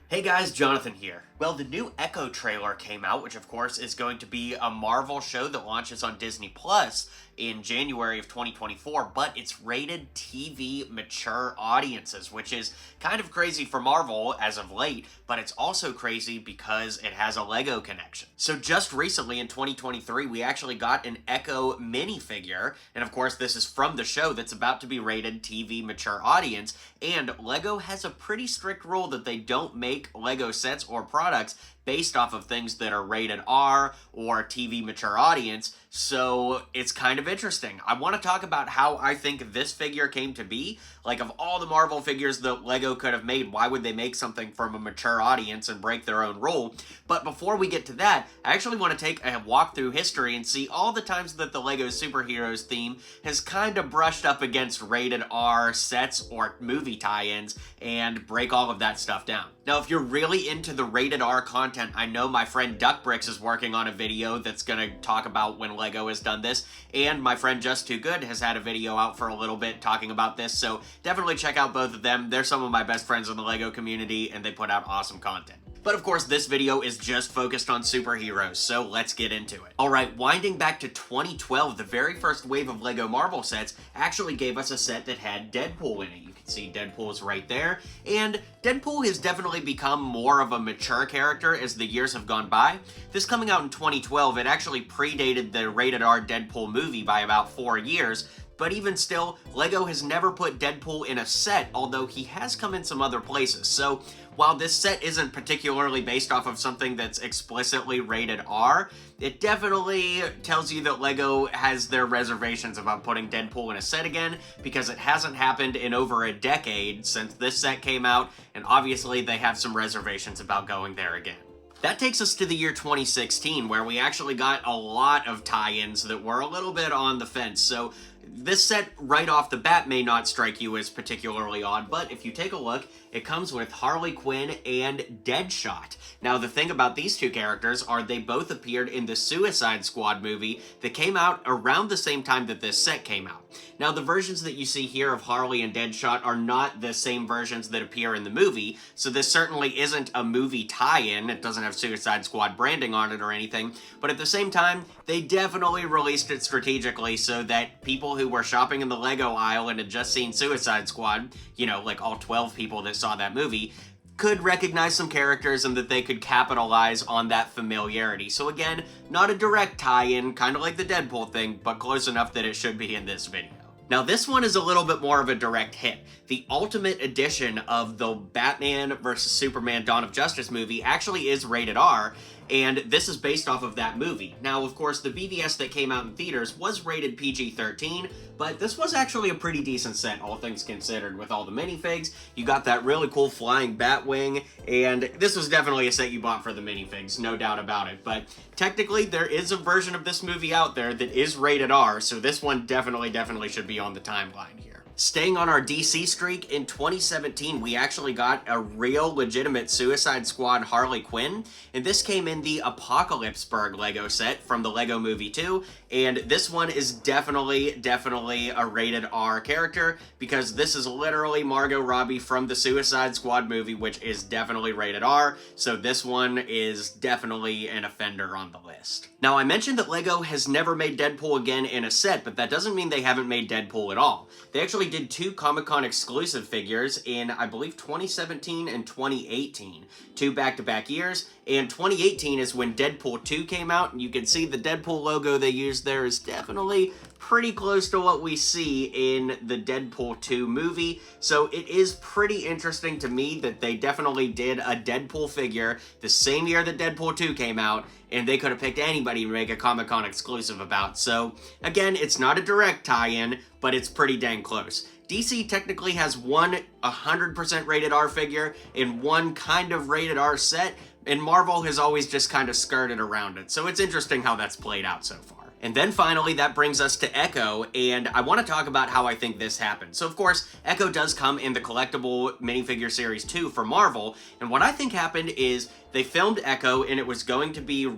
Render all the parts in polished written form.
Hey guys, Jonathan here. Well, the new Echo trailer came out, which of course is going to be a Marvel show that launches on Disney Plus in January of 2024, but it's rated TV mature audiences, which is kind of crazy for Marvel as of late, but it's also crazy because it has a Lego connection. So just recently in 2023, we actually got an Echo minifigure, and of course this is from the show that's about to be rated TV mature audience, and Lego has a pretty strict rule that they don't make Lego sets or products based off of things that are rated R or TV mature audience, so it's kind of interesting. I want to talk about how I think this figure came to be. Like, of all the Marvel figures that Lego could have made, why would they make something from a mature audience and break their own rule? But before we get to that, I actually want to take a walk through history and see all the times that the Lego Superheroes theme has kind of brushed up against rated R sets or movie tie-ins and break all of that stuff down. Now, if you're really into the rated R content, I know my friend Duckbricks is working on a video that's going to talk about when Lego has done this, and my friend Just Too Good has had a video out for a little bit talking about this, so definitely check out both of them. They're some of my best friends in the Lego community, and they put out awesome content. But of course, this video is just focused on superheroes, so let's get into it. Alright, winding back to 2012, the very first wave of Lego Marvel sets actually gave us a set that had Deadpool in it. You can see Deadpool is right there, and Deadpool has definitely become more of a mature character as the years have gone by. This coming out in 2012, it actually predated the rated R Deadpool movie by about 4 years, but even still, Lego has never put Deadpool in a set, although he has come in some other places. So while this set isn't particularly based off of something that's explicitly rated R, it definitely tells you that Lego has their reservations about putting Deadpool in a set again, because it hasn't happened in over a decade since this set came out, and obviously they have some reservations about going there again. That takes us to the year 2016, where we actually got a lot of tie-ins that were a little bit on the fence. So this set right off the bat may not strike you as particularly odd, but if you take a look, it comes with Harley Quinn and Deadshot. Now, the thing about these two characters are they both appeared in the Suicide Squad movie that came out around the same time that this set came out. Now, the versions that you see here of Harley and Deadshot are not the same versions that appear in the movie, so this certainly isn't a movie tie-in. It doesn't have Suicide Squad branding on it or anything, but at the same time, they definitely released it strategically so that people who were shopping in the Lego aisle and had just seen Suicide Squad, you know, like all 12 people that saw that movie, could recognize some characters and that they could capitalize on that familiarity. So again, not a direct tie-in, kind of like the Deadpool thing, but close enough that it should be in this video. Now, this one is a little bit more of a direct hit. The Ultimate Edition of the Batman vs. Superman Dawn of Justice movie actually is rated R, and this is based off of that movie. Now, of course, the BVS that came out in theaters was rated PG-13, but this was actually a pretty decent set, all things considered, with all the minifigs. You got that really cool flying Batwing, and this was definitely a set you bought for the minifigs, no doubt about it. But technically, there is a version of this movie out there that is rated R, so this one definitely should be on the timeline here. Staying on our DC streak, in 2017, we actually got a real legitimate Suicide Squad Harley Quinn, and this came in the Apocalypseburg Lego set from the Lego Movie 2, and this one is definitely a rated R character, because this is literally Margot Robbie from the Suicide Squad movie, which is definitely rated R, so this one is definitely an offender on the list. Now, I mentioned that Lego has never made Deadpool again in a set, but that doesn't mean they haven't made Deadpool at all. They actually did 2 Comic-Con exclusive figures in, I believe, 2017 and 2018. 2 back-to-back years, and 2018 is when Deadpool 2 came out, and you can see the Deadpool logo they used there is definitely pretty close to what we see in the Deadpool 2 movie, so it is pretty interesting to me that they definitely did a Deadpool figure the same year that Deadpool 2 came out, and they could have picked anybody to make a Comic-Con exclusive about. So, again, it's not a direct tie-in, but it's pretty dang close. DC technically has one 100% rated R figure and one kind of rated R set, and Marvel has always just kind of skirted around it, so it's interesting how that's played out so far. And then finally, that brings us to Echo, and I want to talk about how I think this happened. So of course, Echo does come in the collectible minifigure series 2 for Marvel, and what I think happened is they filmed Echo, and it was going to be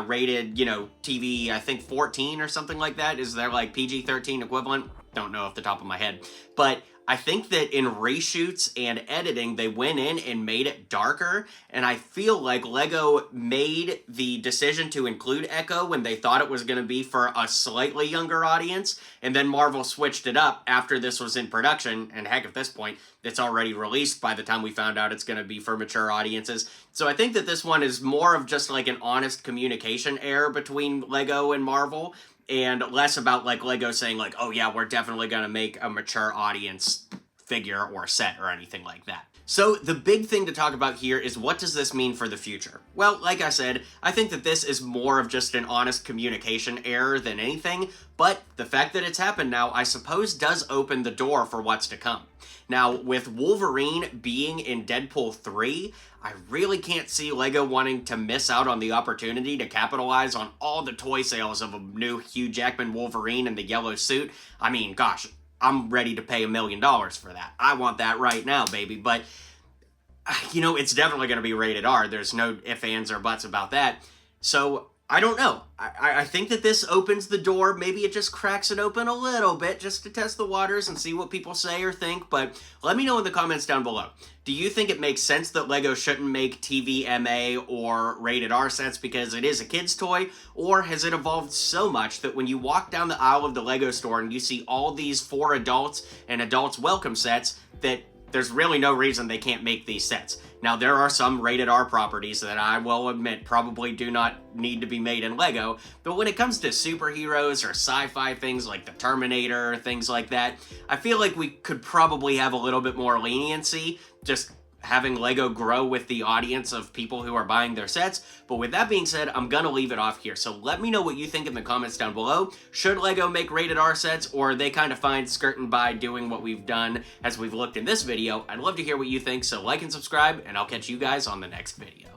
rated, you know, TV, I think 14 or something like that. Is there like PG-13 equivalent? Don't know off the top of my head. But I think that in reshoots and editing, they went in and made it darker, and I feel like LEGO made the decision to include Echo when they thought it was going to be for a slightly younger audience, and then Marvel switched it up after this was in production, and heck, at this point, it's already released by the time we found out it's going to be for mature audiences. So I think that this one is more of just like an honest communication error between LEGO and Marvel, and less about like LEGO saying like, oh yeah, we're definitely going to make a mature audience figure or set or anything like that. So the big thing to talk about here is, what does this mean for the future? Well, like I said, I think that this is more of just an honest communication error than anything, but the fact that it's happened now, I suppose, does open the door for what's to come. Now, with Wolverine being in Deadpool 3, I really can't see LEGO wanting to miss out on the opportunity to capitalize on all the toy sales of a new Hugh Jackman Wolverine in the yellow suit. I mean, gosh, I'm ready to pay $1 million for that. I want that right now, baby. But, you know, it's definitely going to be rated R. There's no ifs, ands, or buts about that. So, I don't know. I think that this opens the door. Maybe it just cracks it open a little bit just to test the waters and see what people say or think. But let me know in the comments down below. Do you think it makes sense that LEGO shouldn't make TV MA or rated R sets because it is a kid's toy? Or has it evolved so much that when you walk down the aisle of the LEGO store and you see all these for adults and adults welcome sets, that there's really no reason they can't make these sets? Now, there are some rated R properties that I will admit probably do not need to be made in LEGO, but when it comes to superheroes or sci-fi things like the Terminator, things like that, I feel like we could probably have a little bit more leniency, just having LEGO grow with the audience of people who are buying their sets. But with that being said, I'm gonna leave it off here. So let me know what you think in the comments down below. Should LEGO make rated R sets, or are they kind of fine skirting by doing what we've done as we've looked in this video? I'd love to hear what you think, so like and subscribe, and I'll catch you guys on the next video.